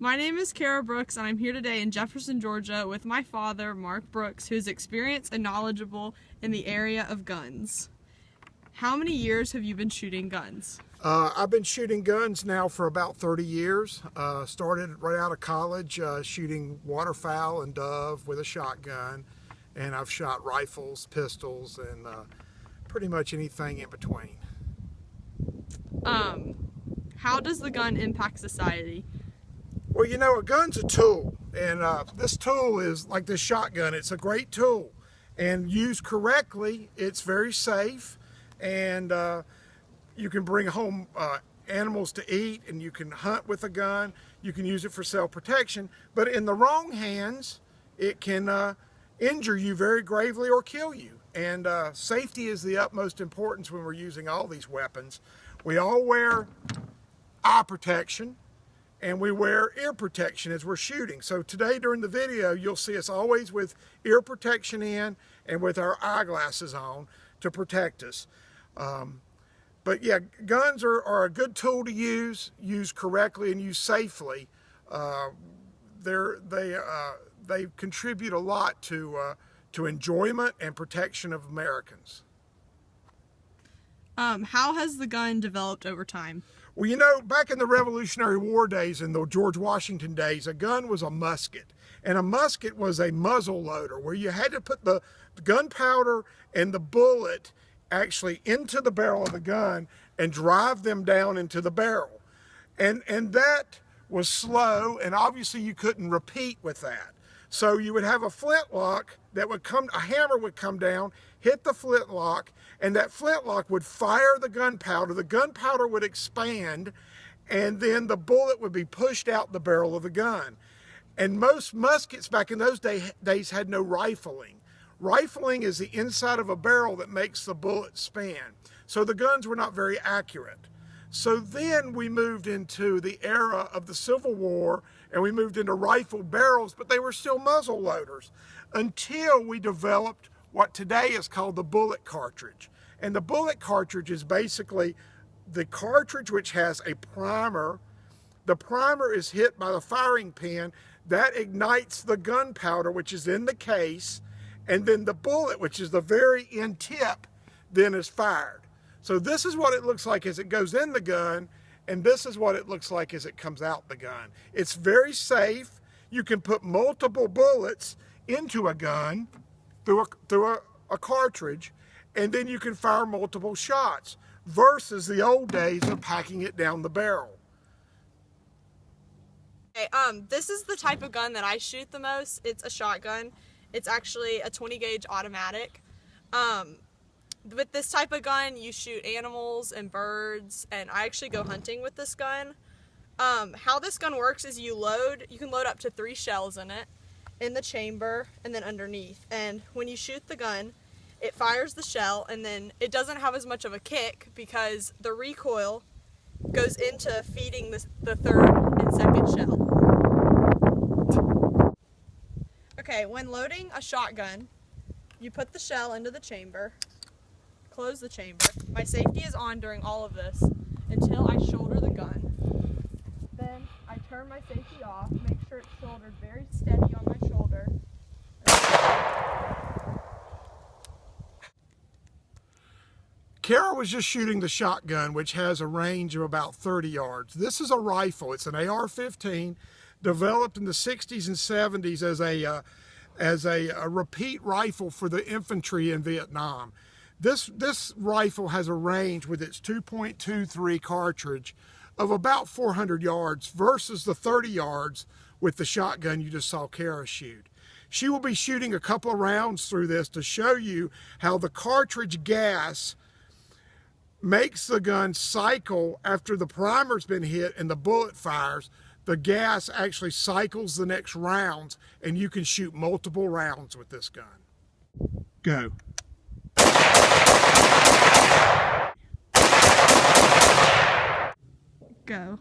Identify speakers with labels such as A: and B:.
A: My name is Cara Brooks, and I'm here today in Jefferson, Georgia with my father, Mark Brooks, who is experienced and knowledgeable in the area of guns. How many years have you been shooting guns?
B: I've been shooting guns now for about 30 years. Started right out of college shooting waterfowl and dove with a shotgun, and I've shot rifles, pistols, and pretty much anything in between.
A: How does the gun impact society?
B: Well, you know, a gun's a tool, and this tool is like this shotgun. It's a great tool, and used correctly, it's very safe, and you can bring home animals to eat, and you can hunt with a gun. You can use it for self-protection, but in the wrong hands, it can injure you very gravely or kill you. And safety is the utmost importance when we're using all these weapons. We all wear eye protection, and we wear ear protection as we're shooting. So today during the video, you'll see us always with ear protection in and with our eyeglasses on to protect us. But yeah, guns are a good tool to use correctly and use safely. They contribute a lot to enjoyment and protection of Americans.
A: How has the gun developed over time?
B: Well, you know, back in the Revolutionary War days and the George Washington days, a gun was a musket. And a musket was a muzzle loader where you had to put the gunpowder and the bullet actually into the barrel of the gun and drive them down into the barrel. And that was slow, and obviously you couldn't repeat with that. So you would have a flintlock that would come, a hammer would come down, hit the flintlock, and that flintlock would fire the gunpowder would expand, and then the bullet would be pushed out the barrel of the gun. And most muskets back in those days had no rifling. Rifling is the inside of a barrel that makes the bullet spin. So the guns were not very accurate. So then we moved into the era of the Civil War, and we moved into rifle barrels, but they were still muzzle loaders until we developed what today is called the bullet cartridge. And the bullet cartridge is basically the cartridge which has a primer. The primer is hit by the firing pin. That ignites the gunpowder, which is in the case, and then the bullet, which is the very end tip, then is fired. So this is what it looks like as it goes in the gun, and this is what it looks like as it comes out the gun. It's very safe. You can put multiple bullets into a gun through a cartridge, and then you can fire multiple shots versus the old days of packing it down the barrel.
A: Okay, this is the type of gun that I shoot the most. It's a shotgun. It's actually a 20 gauge automatic. With this type of gun, you shoot animals and birds, and I actually go hunting with this gun. How this gun works is you can load up to 3 shells in it, in the chamber, and then underneath. And when you shoot the gun, it fires the shell, and then it doesn't have as much of a kick because the recoil goes into feeding the third and second shell. Okay, when loading a shotgun, you put the shell into the chamber, close the chamber. My safety is on during all of this until I shoulder the gun. Then I turn my safety off, make sure it's shouldered very steady on my shoulder.
B: Cara was just shooting the shotgun, which has a range of about 30 yards. This is a rifle. It's an AR-15, developed in the 60s and 70s as a repeat rifle for the infantry in Vietnam. This rifle has a range with its 2.23 cartridge of about 400 yards versus the 30 yards with the shotgun you just saw Cara shoot. She will be shooting a couple of rounds through this to show you how the cartridge gas makes the gun cycle after the primer's been hit and the bullet fires. The gas actually cycles the next rounds, and you can shoot multiple rounds with this gun. Go.
A: Go.